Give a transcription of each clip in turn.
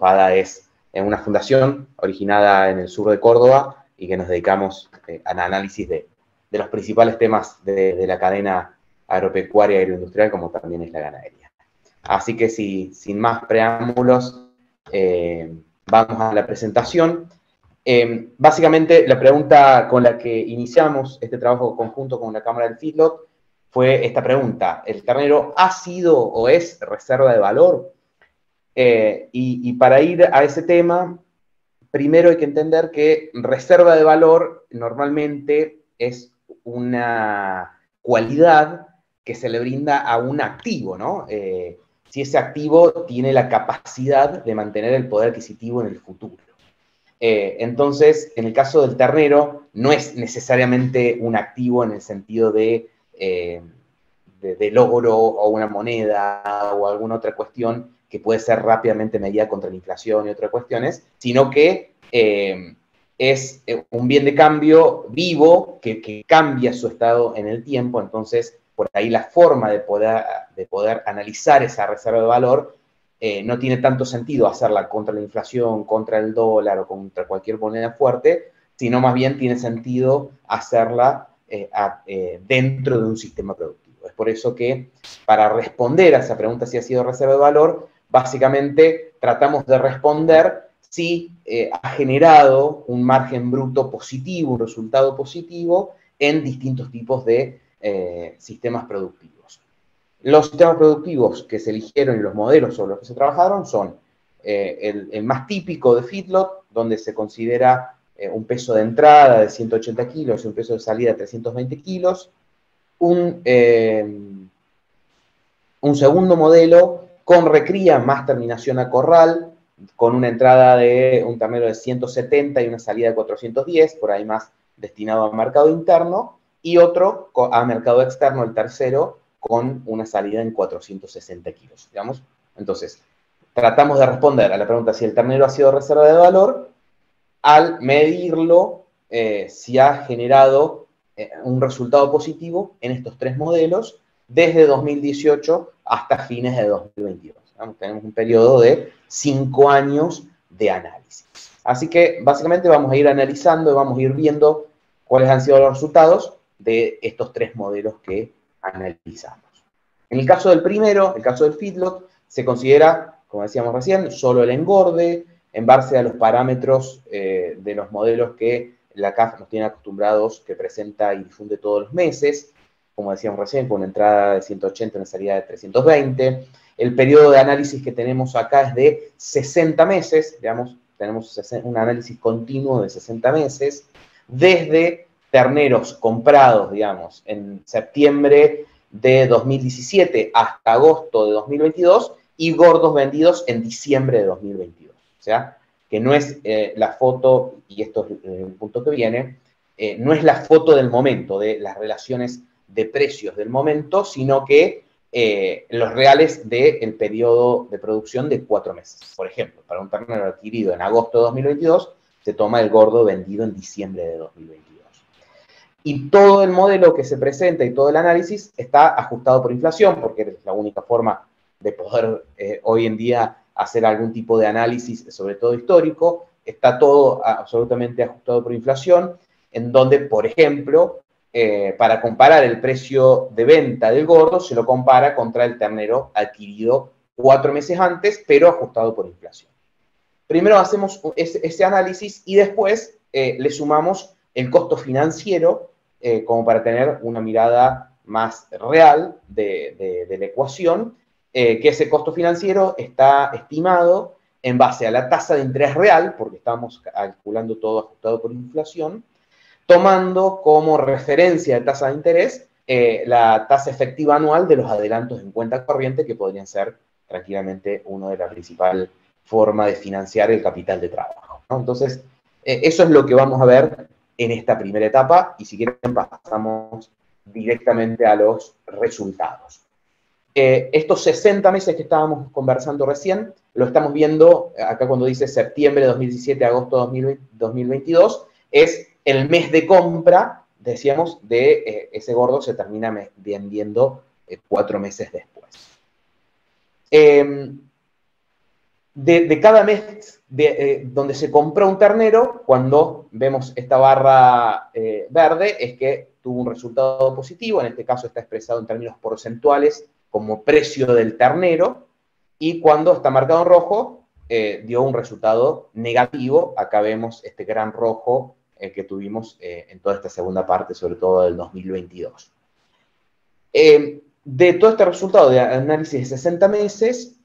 FADA es una fundación originada en el sur de Córdoba y que nos dedicamos al análisis de los principales temas de la cadena agropecuaria y agroindustrial, como también es la ganadería. Así que sin más preámbulos, vamos a la presentación. Básicamente, la pregunta con la que iniciamos este trabajo conjunto con la Cámara del Feedlot fue esta pregunta: ¿el ternero ha sido o es reserva de valor? Y para ir a ese tema, primero hay que entender que reserva de valor normalmente es una cualidad que se le brinda a un activo, ¿no? Si ese activo tiene la capacidad de mantener el poder adquisitivo en el futuro. Entonces, en el caso del ternero, no es necesariamente un activo en el sentido de logro o una moneda o alguna otra cuestión que puede ser rápidamente medida contra la inflación y otras cuestiones, sino que es un bien de cambio vivo que cambia su estado en el tiempo. Entonces, por ahí la forma de poder analizar esa reserva de valor no tiene tanto sentido hacerla contra la inflación, contra el dólar o contra cualquier moneda fuerte, sino más bien tiene sentido hacerla dentro de un sistema productivo. Es por eso que, para responder a esa pregunta si ha sido reserva de valor, básicamente tratamos de responder si ha generado un margen bruto positivo, un resultado positivo en distintos tipos de sistemas productivos. Los sistemas productivos que se eligieron y los modelos sobre los que se trabajaron son el más típico de Feedlot, donde se considera un peso de entrada de 180 kilos y un peso de salida de 320 kilos. Un segundo modelo con recría más terminación a corral, con una entrada de un ternero de 170 y una salida de 410, por ahí más destinado al mercado interno, y otro a mercado externo, el tercero, con una salida en 460 kilos, digamos. Entonces, tratamos de responder a la pregunta si el ternero ha sido reserva de valor al medirlo, si ha generado un resultado positivo en estos tres modelos desde 2018 hasta fines de 2022. ¿Digamos? Tenemos un periodo de 5 años de análisis. Así que, básicamente, vamos a ir analizando y vamos a ir viendo cuáles han sido los resultados de estos tres modelos que analizamos. En el caso del primero, el caso del feedlot, se considera, como decíamos recién, solo el engorde en base a los parámetros de los modelos que la CAF nos tiene acostumbrados, que presenta y difunde todos los meses, como decíamos recién, con una entrada de 180 y una salida de 320. El periodo de análisis que tenemos acá es de 60 meses, digamos, tenemos un análisis continuo de 60 meses, desde terneros comprados, digamos, en septiembre de 2017 hasta agosto de 2022 y gordos vendidos en diciembre de 2022. O sea, que no es la foto, y esto es el punto que viene, no es la foto del momento, de las relaciones de precios del momento, sino que los reales del periodo de producción de 4 meses. Por ejemplo, para un ternero adquirido en agosto de 2022, se toma el gordo vendido en diciembre de 2022. Y todo el modelo que se presenta y todo el análisis está ajustado por inflación, porque es la única forma de poder hoy en día hacer algún tipo de análisis, sobre todo histórico. Está todo absolutamente ajustado por inflación, en donde, por ejemplo, para comparar el precio de venta del gordo, se lo compara contra el ternero adquirido 4 meses antes, pero ajustado por inflación. Primero hacemos ese análisis y después le sumamos el costo financiero, como para tener una mirada más real de la ecuación, que ese costo financiero está estimado en base a la tasa de interés real, porque estamos calculando todo ajustado por inflación, tomando como referencia de tasa de interés la tasa efectiva anual de los adelantos en cuenta corriente, que podrían ser tranquilamente una de las principales formas de financiar el capital de trabajo, ¿no? Entonces, eso es lo que vamos a ver en esta primera etapa, y si quieren pasamos directamente a los resultados. Estos 60 meses que estábamos conversando recién, lo estamos viendo acá cuando dice septiembre de 2017, agosto de 2022, es el mes de compra, decíamos, de ese gordo se termina vendiendo 4 meses después. de cada mes donde se compró un ternero, cuando vemos esta barra verde, es que tuvo un resultado positivo, en este caso está expresado en términos porcentuales como precio del ternero, y cuando está marcado en rojo, dio un resultado negativo. Acá vemos este gran rojo que tuvimos en toda esta segunda parte, sobre todo del 2022. De todo este resultado de análisis de 60 meses,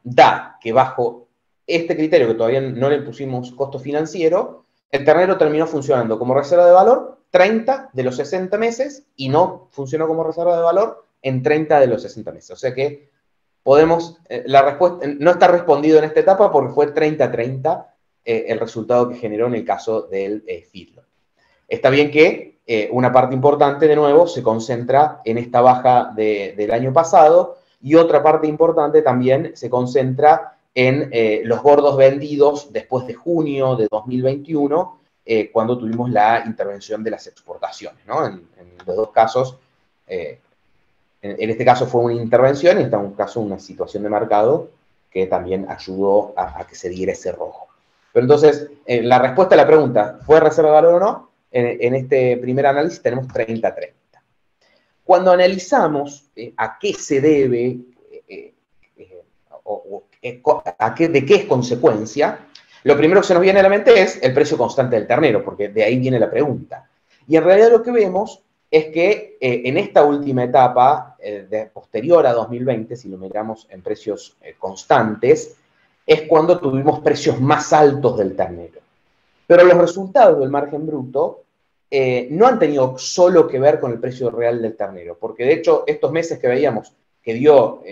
da que bajo este criterio, que todavía no le pusimos costo financiero, el ternero terminó funcionando como reserva de valor 30 de los 60 meses y no funcionó como reserva de valor en 30 de los 60 meses. O sea que podemos, la respuesta no está respondido en esta etapa porque fue 30-30 el resultado que generó en el caso del feedlot. Está bien que una parte importante, de nuevo, se concentra en esta baja del año pasado, y otra parte importante también se concentra en los gordos vendidos después de junio de 2021, cuando tuvimos la intervención de las exportaciones, ¿no? En los dos casos, en este caso fue una intervención, y en este caso una situación de mercado que también ayudó a que se diera ese rojo. Pero entonces, la respuesta a la pregunta, ¿fue reserva de valor o no? En este primer análisis tenemos 30-30. Cuando analizamos a qué se debe de qué es consecuencia, lo primero que se nos viene a la mente es el precio constante del ternero, porque de ahí viene la pregunta. Y en realidad lo que vemos es que en esta última etapa, posterior a 2020, si lo miramos en precios constantes, es cuando tuvimos precios más altos del ternero. Pero los resultados del margen bruto no han tenido solo que ver con el precio real del ternero, porque de hecho estos meses que veíamos que dio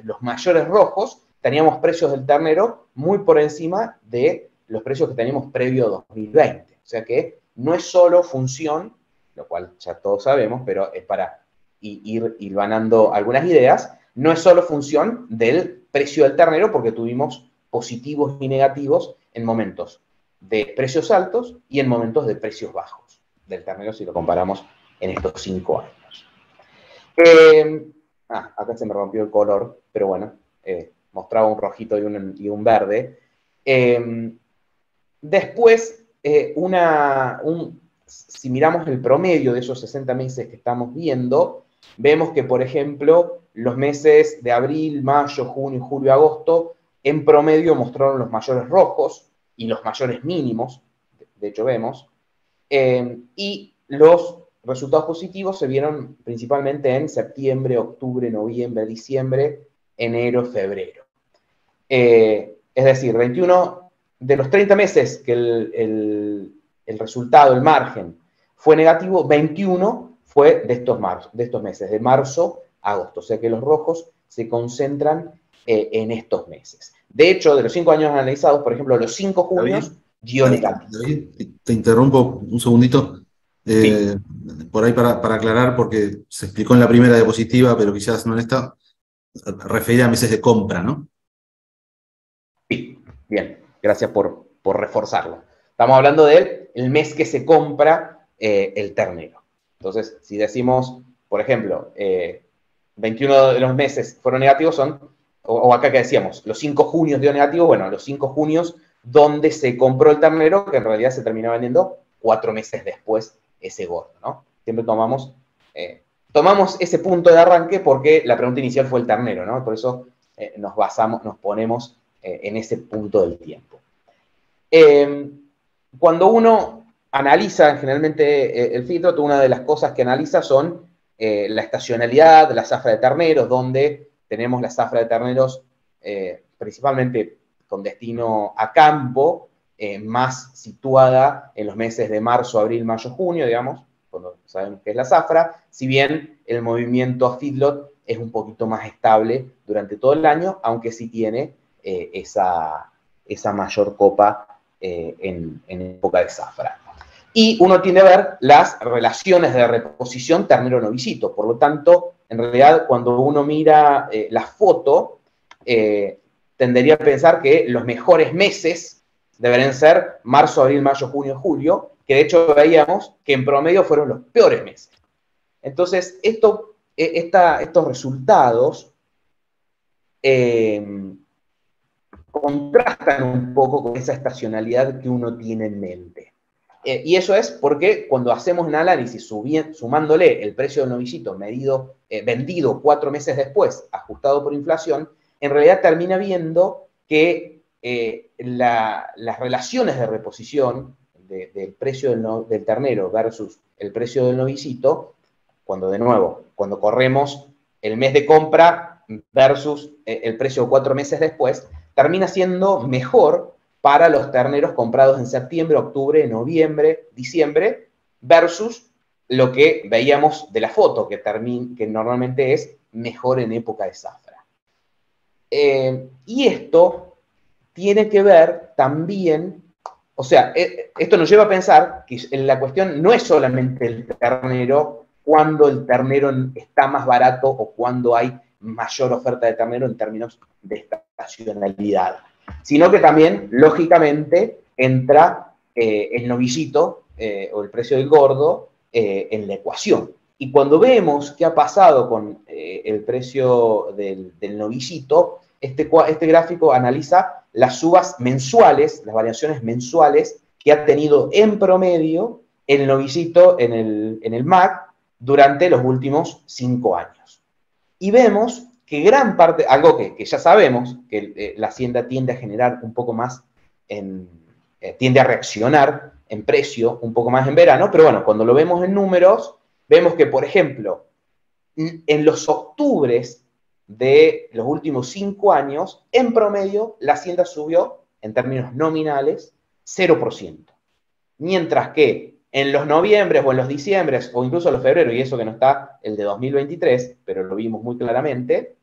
los mayores rojos, teníamos precios del ternero muy por encima de los precios que teníamos previo a 2020. O sea que no es solo función, lo cual ya todos sabemos, pero es para ir hilvanando algunas ideas, no es solo función del precio del ternero, porque tuvimos positivos y negativos en momentos de precios altos y en momentos de precios bajos del ternero, si lo comparamos en estos 5 años. Acá se me rompió el color, pero bueno, mostraba un rojito y un verde. Después, si miramos el promedio de esos 60 meses que estamos viendo, vemos que, por ejemplo, los meses de abril, mayo, junio, julio, agosto, en promedio mostraron los mayores rojos y los mayores mínimos, de hecho vemos, y los resultados positivos se vieron principalmente en septiembre, octubre, noviembre, diciembre, enero, febrero. Es decir, 21 de los 30 meses que el resultado, el margen, fue negativo, 21 fue de estos meses, de marzo a agosto. O sea que los rojos se concentran en estos meses. De hecho, de los 5 años analizados, por ejemplo, los 5 junios dio negativo. David, te interrumpo un segundito. Sí. Por ahí para aclarar, porque se explicó en la primera diapositiva, pero quizás no en esta, referida a meses de compra, ¿no? Sí, bien, gracias por reforzarlo. Estamos hablando del mes que se compra el ternero. Entonces, si decimos, por ejemplo, 21 de los meses fueron negativos, o acá que decíamos, los 5 junios dio negativo, bueno, los 5 junios donde se compró el ternero, que en realidad se terminó vendiendo 4 meses después ese gordo, ¿no? Siempre tomamos ese punto de arranque porque la pregunta inicial fue el ternero, ¿no? Por eso nos ponemos en ese punto del tiempo. Cuando uno analiza generalmente el feedlot, una de las cosas que analiza son la estacionalidad, la zafra de terneros, donde tenemos la zafra de terneros principalmente con destino a campo, más situada en los meses de marzo, abril, mayo, junio, digamos, cuando sabemos que es la zafra, si bien el movimiento a feedlot es un poquito más estable durante todo el año, aunque sí tiene esa mayor copa en época de zafra. Y uno tiende a ver las relaciones de reposición ternero-novicito. Por lo tanto, en realidad, cuando uno mira la foto, tendería a pensar que los mejores meses deberían ser marzo, abril, mayo, junio, julio, que de hecho veíamos que en promedio fueron los peores meses. Entonces, estos resultados contrastan un poco con esa estacionalidad que uno tiene en mente. Y eso es porque cuando hacemos un análisis sumándole el precio del novillito vendido 4 meses después, ajustado por inflación, en realidad termina viendo que las relaciones de reposición del precio del ternero versus el precio del novillito, cuando corremos el mes de compra versus el precio 4 meses después, termina siendo mejor para los terneros comprados en septiembre, octubre, noviembre, diciembre, versus lo que veíamos de la foto, que normalmente es mejor en época de zafra. Y esto tiene que ver también, o sea, esto nos lleva a pensar que la cuestión no es solamente el ternero, cuando el ternero está más barato o cuando hay mayor oferta de ternero en términos de estacionalidad, sino que también, lógicamente, entra el novillito o el precio del gordo en la ecuación. Y cuando vemos qué ha pasado con el precio del novillito, este gráfico analiza las subas mensuales, las variaciones mensuales que ha tenido en promedio el novillito en el MAC durante los últimos 5 años. Y vemos que gran parte, algo que ya sabemos, que la hacienda tiende a generar un poco más, tiende a reaccionar en precio un poco más en verano, pero bueno, cuando lo vemos en números, vemos que, por ejemplo, en los octubres de los últimos 5 años, en promedio, la hacienda subió, en términos nominales, 0%. Mientras que en los noviembres o en los diciembres, o incluso en los febreros, y eso que no está el de 2023, pero lo vimos muy claramente,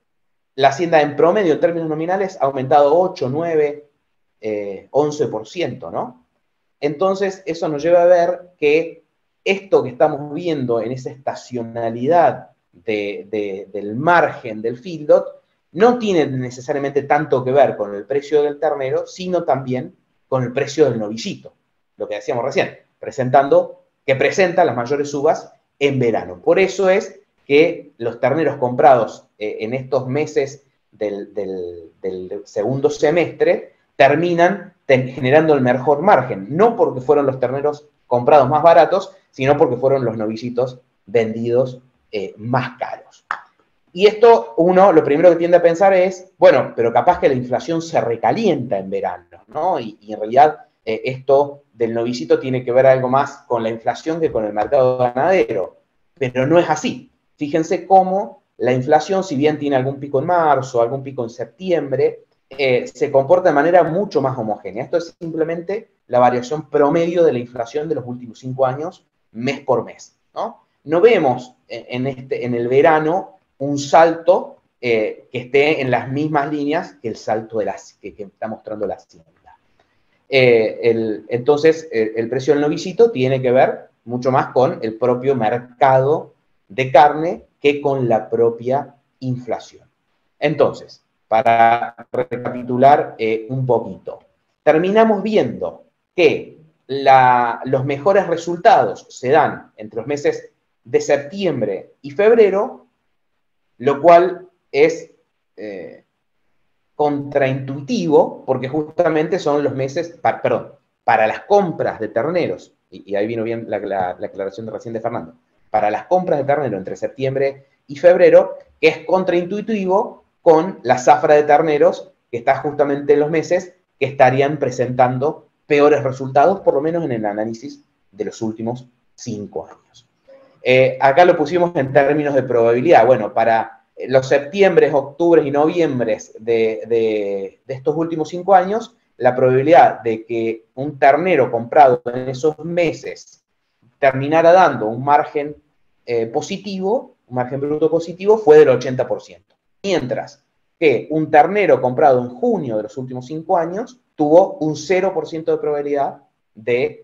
la hacienda en promedio, en términos nominales, ha aumentado 8, 9, 11%, ¿no? Entonces, eso nos lleva a ver que esto que estamos viendo en esa estacionalidad del margen del feedlot no tiene necesariamente tanto que ver con el precio del ternero, sino también con el precio del novillito, lo que decíamos recién, que presenta las mayores subas en verano. Por eso es que los terneros comprados en estos meses del segundo semestre terminan generando el mejor margen, no porque fueron los terneros comprados más baratos, sino porque fueron los novillitos vendidos más caros. Y esto uno lo primero que tiende a pensar es, bueno, pero capaz que la inflación se recalienta en verano, ¿no? Y en realidad esto del novillito tiene que ver algo más con la inflación que con el mercado ganadero, pero no es así. Fíjense cómo la inflación, si bien tiene algún pico en marzo, algún pico en septiembre, se comporta de manera mucho más homogénea. Esto es simplemente la variación promedio de la inflación de los últimos 5 años, mes por mes, ¿no? No vemos en el verano un salto que esté en las mismas líneas que el salto que está mostrando la hacienda. Entonces, el precio del novillito tiene que ver mucho más con el propio mercado de carne que con la propia inflación. Entonces, para recapitular un poquito, terminamos viendo que los mejores resultados se dan entre los meses de septiembre y febrero, lo cual es contraintuitivo, porque justamente son los meses, para las compras de terneros, y ahí vino bien la aclaración de recién de Fernando, para las compras de ternero entre septiembre y febrero, que es contraintuitivo con la zafra de terneros, que está justamente en los meses que estarían presentando peores resultados, por lo menos en el análisis de los últimos 5 años. Acá lo pusimos en términos de probabilidad. Bueno, para los septiembres, octubres y noviembres de estos últimos 5 años, la probabilidad de que un ternero comprado en esos meses terminara dando un margen positivo, un margen bruto positivo, fue del 80%. Mientras que un ternero comprado en junio de los últimos 5 años tuvo un 0% de probabilidad de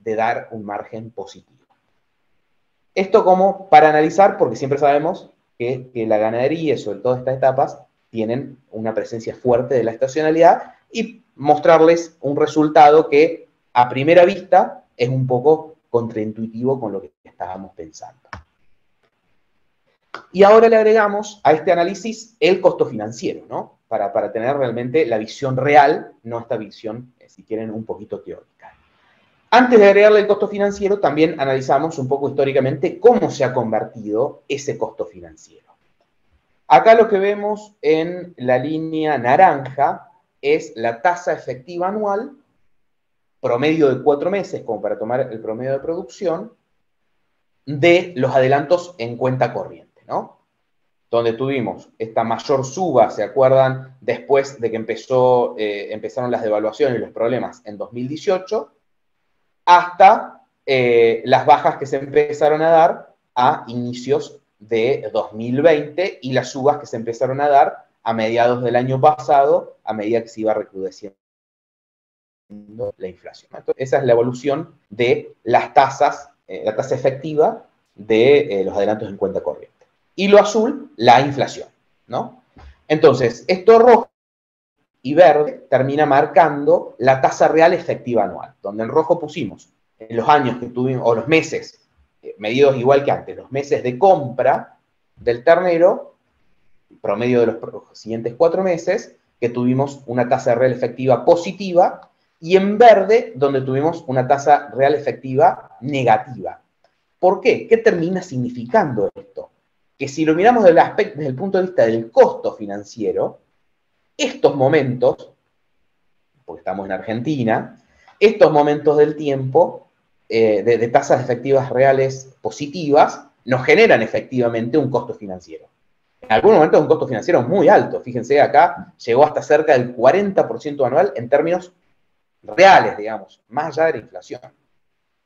dar un margen positivo. Esto como para analizar, porque siempre sabemos que la ganadería, sobre todo estas etapas, tienen una presencia fuerte de la estacionalidad, y mostrarles un resultado que a primera vista es un poco contraintuitivo con lo que estábamos pensando. Y ahora le agregamos a este análisis el costo financiero, ¿no? Para tener realmente la visión real, no esta visión, si quieren, un poquito teórica. Antes de agregarle el costo financiero, también analizamos un poco históricamente cómo se ha convertido ese costo financiero. Acá lo que vemos en la línea naranja es la tasa efectiva anual, promedio de 4 meses, como para tomar el promedio de producción, de los adelantos en cuenta corriente, ¿no? Donde tuvimos esta mayor suba, ¿se acuerdan? Después de que empezaron las devaluaciones y los problemas en 2018, hasta las bajas que se empezaron a dar a inicios de 2020 y las subas que se empezaron a dar a mediados del año pasado, a medida que se iba recrudeciendo la inflación. Entonces, esa es la evolución de las tasas, la tasa efectiva de los adelantos en cuenta corriente. Y lo azul, la inflación, ¿no? Entonces, esto rojo y verde termina marcando la tasa real efectiva anual, donde en rojo pusimos en los años que tuvimos, o los meses, medidos igual que antes, los meses de compra del ternero, promedio de los siguientes 4 meses, que tuvimos una tasa real efectiva positiva, y en verde, donde tuvimos una tasa real efectiva negativa. ¿Por qué? ¿Qué termina significando esto? Que si lo miramos desde el punto de vista del costo financiero, estos momentos, porque estamos en Argentina, estos momentos del tiempo de tasas efectivas reales positivas nos generan efectivamente un costo financiero. En algún momento es un costo financiero muy alto. Fíjense, acá llegó hasta cerca del 40% anual en términos reales, digamos, más allá de la inflación.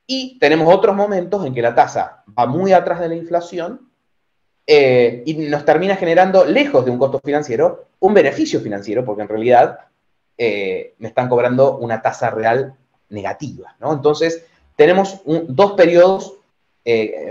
Y tenemos otros momentos en que la tasa va muy atrás de la inflación y nos termina generando, lejos de un costo financiero, un beneficio financiero, porque en realidad me están cobrando una tasa real negativa, ¿no? Entonces, tenemos dos periodos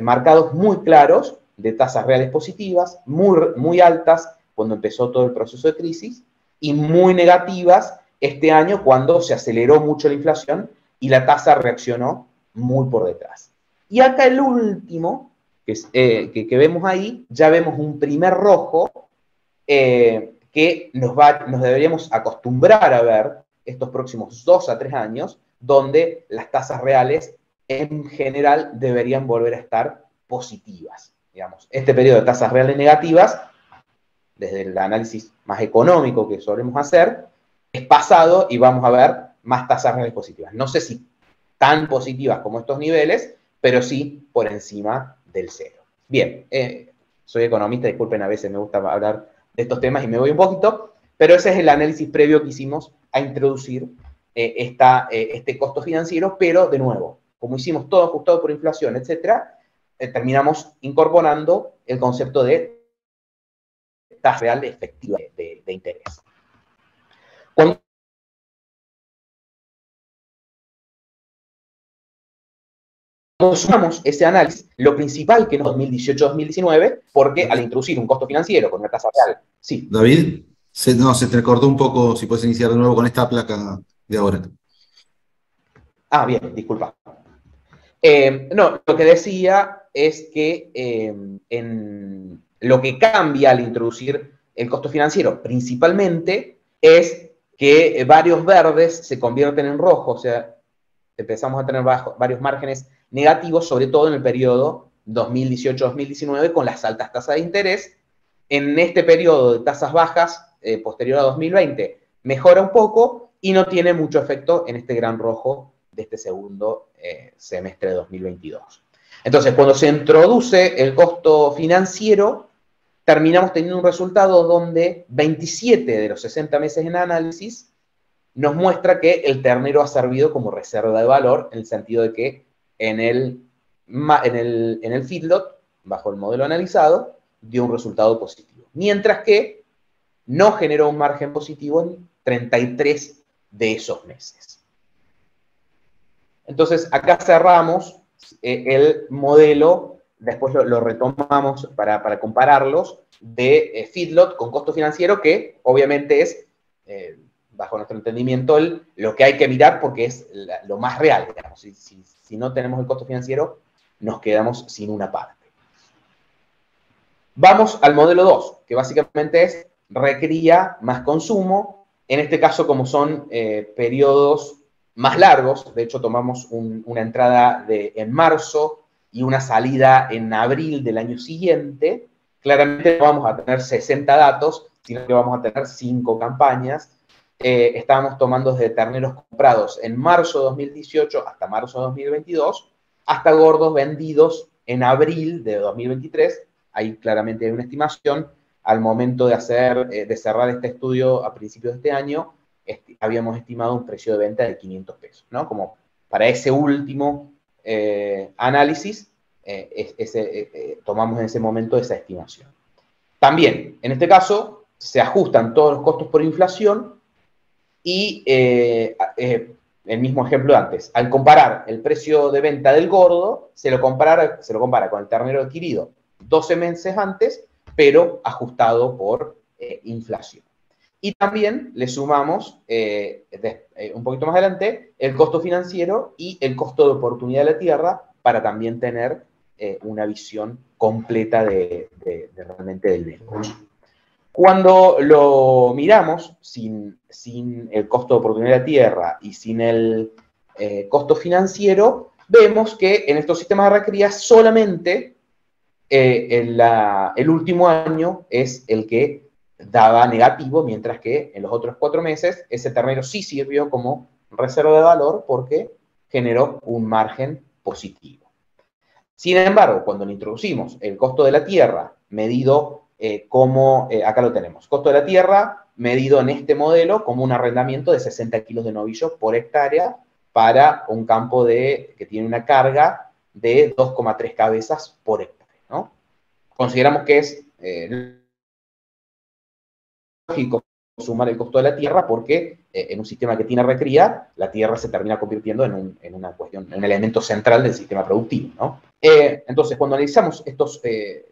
marcados muy claros de tasas reales positivas, muy altas cuando empezó todo el proceso de crisis, y muy negativas este año cuando se aceleró mucho la inflación y la tasa reaccionó muy por detrás. Y acá el último, que vemos ahí, ya vemos un primer rojo que nos deberíamos acostumbrar a ver estos próximos 2 a 3 años, donde las tasas reales en general deberían volver a estar positivas. Digamos, este periodo de tasas reales negativas, desde el análisis más económico que solemos hacer, es pasado y vamos a ver más tasas reales positivas. No sé si tan positivas como estos niveles, pero sí por encima del cero. Bien, soy economista, disculpen, a veces me gusta hablar de estos temas y me voy un poquito, pero ese es el análisis previo que hicimos a introducir este costo financiero, pero de nuevo, como hicimos todo ajustado por inflación, etcétera, terminamos incorporando el concepto de tasa real efectiva de interés. Cuando sumamos ese análisis, lo principal que nos 2018-2019, porque al introducir un costo financiero con una tasa real, sí. David, se te cortó un poco, si puedes iniciar de nuevo con esta placa de ahora. Ah, bien, disculpa. No, lo que decía es que en lo que cambia al introducir el costo financiero principalmente es que varios verdes se convierten en rojos, o sea, empezamos a tener varios márgenes negativos, sobre todo en el periodo 2018-2019 con las altas tasas de interés. En este periodo de tasas bajas, posterior a 2020, mejora un poco y no tiene mucho efecto en este gran rojo de este segundo semestre de 2022. Entonces, cuando se introduce el costo financiero, terminamos teniendo un resultado donde 27 de los 60 meses en análisis nos muestra que el ternero ha servido como reserva de valor, en el sentido de que en el feedlot, bajo el modelo analizado, dio un resultado positivo. Mientras que no generó un margen positivo en 33 de esos meses. Entonces, acá cerramos el modelo, después lo retomamos para compararlos, de feedlot con costo financiero, que obviamente es, bajo nuestro entendimiento, lo que hay que mirar porque es lo más real, digamos. Si no tenemos el costo financiero, nos quedamos sin una parte. Vamos al modelo 2, que básicamente es recría más consumo. En este caso, como son periodos más largos, de hecho tomamos una entrada en marzo y una salida en abril del año siguiente, claramente no vamos a tener 60 datos, sino que vamos a tener 5 campañas. Estábamos tomando desde terneros comprados en marzo de 2018 hasta marzo de 2022, hasta gordos vendidos en abril de 2023. Ahí claramente hay una estimación. Al momento de cerrar este estudio a principios de este año, habíamos estimado un precio de venta de 500 pesos, ¿no? Como para ese último análisis, tomamos en ese momento esa estimación. También, en este caso, se ajustan todos los costos por inflación y el mismo ejemplo de antes. Al comparar el precio de venta del gordo, se lo compara con el ternero adquirido 12 meses antes, pero ajustado por inflación. Y también le sumamos, un poquito más adelante, el costo financiero y el costo de oportunidad de la tierra para también tener una visión completa de realmente del negocio. Cuando lo miramos sin el costo de oportunidad de la tierra y sin el costo financiero, vemos que en estos sistemas de recría solamente el último año es el que daba negativo, mientras que en los otros 4 meses ese ternero sí sirvió como reserva de valor porque generó un margen positivo. Sin embargo, cuando le introducimos el costo de la tierra medido acá lo tenemos, costo de la tierra medido en este modelo como un arrendamiento de 60 kilos de novillo por hectárea para un campo que tiene una carga de 2,3 cabezas por hectárea, ¿no? Consideramos que es lógico sumar el costo de la tierra porque en un sistema que tiene recría, la tierra se termina convirtiendo en una cuestión, en un elemento central del sistema productivo, ¿no? Entonces, cuando analizamos estos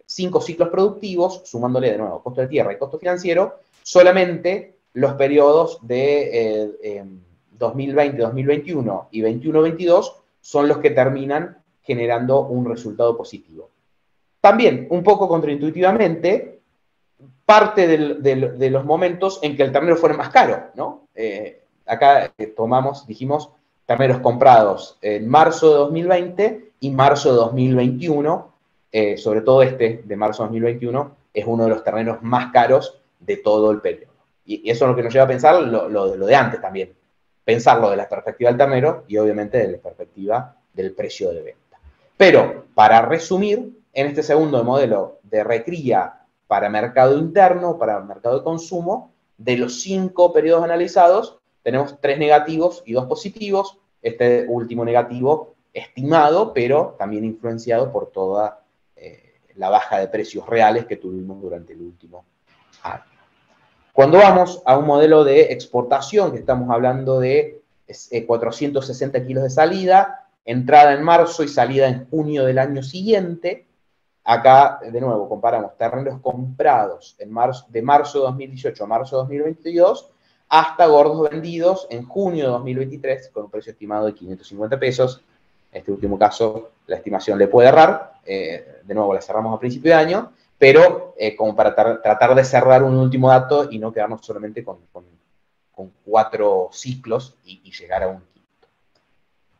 5 ciclos productivos, sumándole de nuevo costo de tierra y costo financiero, solamente los periodos de 2020, 2021 y 21-22 son los que terminan generando un resultado positivo. También, un poco contraintuitivamente, parte de los momentos en que el ternero fuera más caro, ¿no? Acá dijimos, terneros comprados en marzo de 2020 y marzo de 2021, sobre todo de marzo de 2021, es uno de los terneros más caros de todo el periodo. Y eso es lo que nos lleva a pensar lo de antes también, pensarlo de la perspectiva del ternero y obviamente de la perspectiva del precio de venta. Pero, para resumir, en este segundo modelo de recría para mercado interno, para mercado de consumo, de los 5 periodos analizados, tenemos 3 negativos y 2 positivos. Este último negativo estimado, pero también influenciado por toda la baja de precios reales que tuvimos durante el último año. Cuando vamos a un modelo de exportación, que estamos hablando de 460 kilos de salida, entrada en marzo y salida en junio del año siguiente. Acá, de nuevo, comparamos terneros comprados de marzo de 2018 a marzo de 2022 hasta gordos vendidos en junio de 2023 con un precio estimado de 550 pesos. En este último caso, la estimación le puede errar. De nuevo, la cerramos a principio de año, pero como para tratar de cerrar un último dato y no quedarnos solamente con 4 ciclos y llegar a un quinto.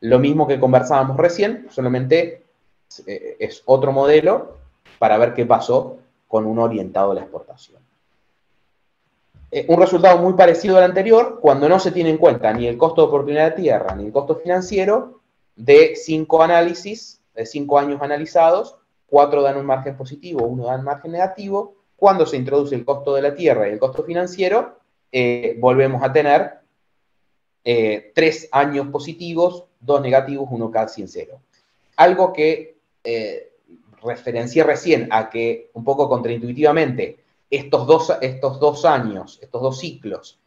Lo mismo que conversábamos recién, solamente es otro modelo para ver qué pasó con un orientado a la exportación. Un resultado muy parecido al anterior, cuando no se tiene en cuenta ni el costo de oportunidad de tierra ni el costo financiero, de 5 análisis, de 5 años analizados, 4 dan un margen positivo, 1 da un margen negativo. Cuando se introduce el costo de la tierra y el costo financiero, volvemos a tener 3 años positivos, 2 negativos, 1 casi en cero. Algo que referencié recién a que, un poco contraintuitivamente, estos dos años, estos 2 ciclos,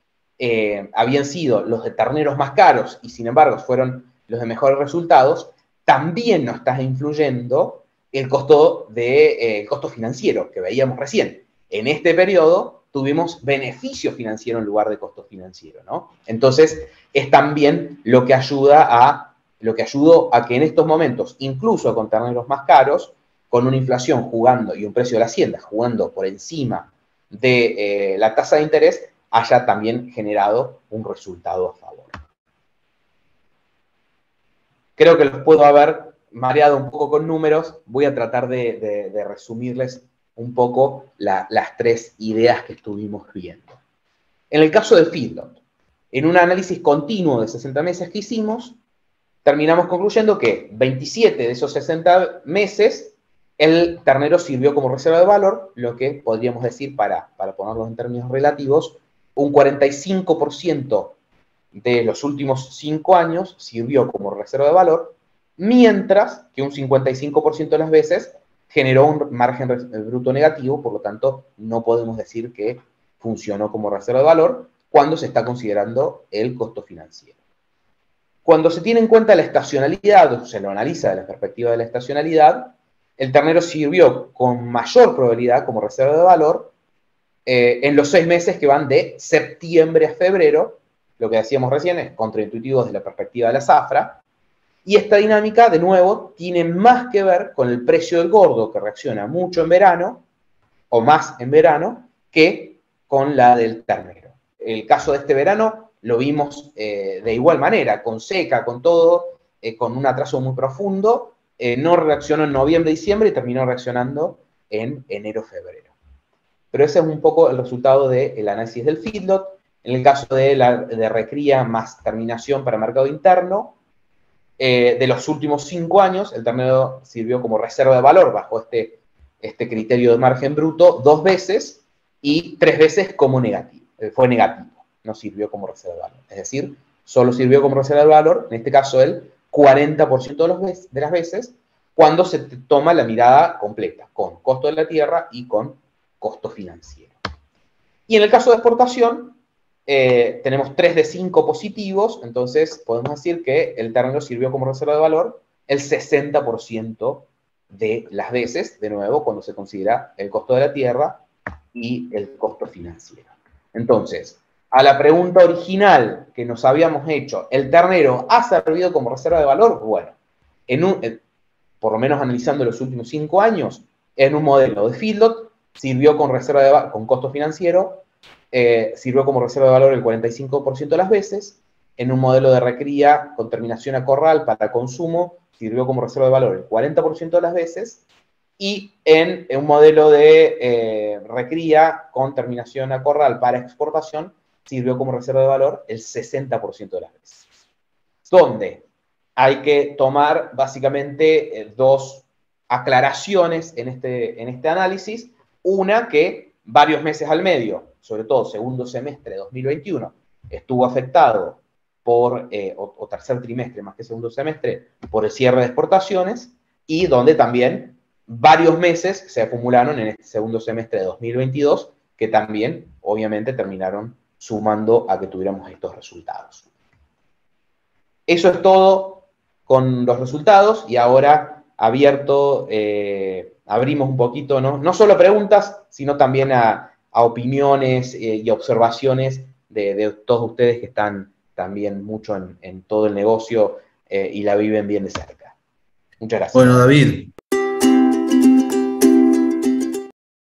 habían sido los de terneros más caros y sin embargo fueron los de mejores resultados, también nos está influyendo el costo financiero que veíamos recién. En este periodo tuvimos beneficio financiero en lugar de costo financiero, ¿no? Entonces, es también lo que ayudó a que en estos momentos, incluso con terneros más caros, con una inflación jugando y un precio de la hacienda jugando por encima de la tasa de interés, haya también generado un resultado a favor. Creo que los puedo haber mareado un poco con números, voy a tratar de resumirles un poco las tres ideas que estuvimos viendo. En el caso del feedlot, en un análisis continuo de 60 meses que hicimos, terminamos concluyendo que 27 de esos 60 meses el ternero sirvió como reserva de valor, lo que podríamos decir, para ponerlo en términos relativos, un 45% de los últimos 5 años sirvió como reserva de valor, mientras que un 55% de las veces generó un margen bruto negativo, por lo tanto no podemos decir que funcionó como reserva de valor cuando se está considerando el costo financiero. Cuando se tiene en cuenta la estacionalidad, o se lo analiza desde la perspectiva de la estacionalidad, el ternero sirvió con mayor probabilidad como reserva de valor en los 6 meses que van de septiembre a febrero. Lo que decíamos recién es contraintuitivo desde la perspectiva de la zafra. Y esta dinámica, de nuevo, tiene más que ver con el precio del gordo, que reacciona mucho en verano, o más en verano, que con la del ternero. El caso de este verano lo vimos de igual manera, con seca, con todo, con un atraso muy profundo. No reaccionó en noviembre, diciembre y terminó reaccionando en enero, febrero. Pero ese es un poco el resultado del análisis del feedlot. En el caso de recría más terminación para mercado interno, de los últimos 5 años, el ternero sirvió como reserva de valor bajo este criterio de margen bruto 2 veces y 3 veces como negativo. Fue negativo, no sirvió como reserva de valor. Es decir, solo sirvió como reserva de valor, en este caso el 40% de las veces, cuando se toma la mirada completa, con costo de la tierra y con costo financiero. Y en el caso de exportación, tenemos 3 de 5 positivos, entonces podemos decir que el ternero sirvió como reserva de valor el 60% de las veces, de nuevo, cuando se considera el costo de la tierra y el costo financiero. Entonces, a la pregunta original que nos habíamos hecho, ¿el ternero ha servido como reserva de valor? Bueno, por lo menos analizando los últimos 5 años, en un modelo de feedlot, sirvió con costo financiero, sirvió como reserva de valor el 45% de las veces. En un modelo de recría con terminación a corral para consumo, sirvió como reserva de valor el 40% de las veces. Y en un modelo de recría con terminación a corral para exportación, sirvió como reserva de valor el 60% de las veces. Donde hay que tomar básicamente 2 aclaraciones en este análisis. Una, que varios meses al medio, sobre todo segundo semestre de 2021, estuvo afectado por, o tercer trimestre más que segundo semestre, por el cierre de exportaciones, y donde también varios meses se acumularon en este segundo semestre de 2022, que también, obviamente, terminaron sumando a que tuviéramos estos resultados. Eso es todo con los resultados, y ahora abrimos un poquito, no solo a preguntas, sino también a opiniones y observaciones de todos ustedes que están también mucho en todo el negocio y la viven bien de cerca. Muchas gracias. Bueno, David,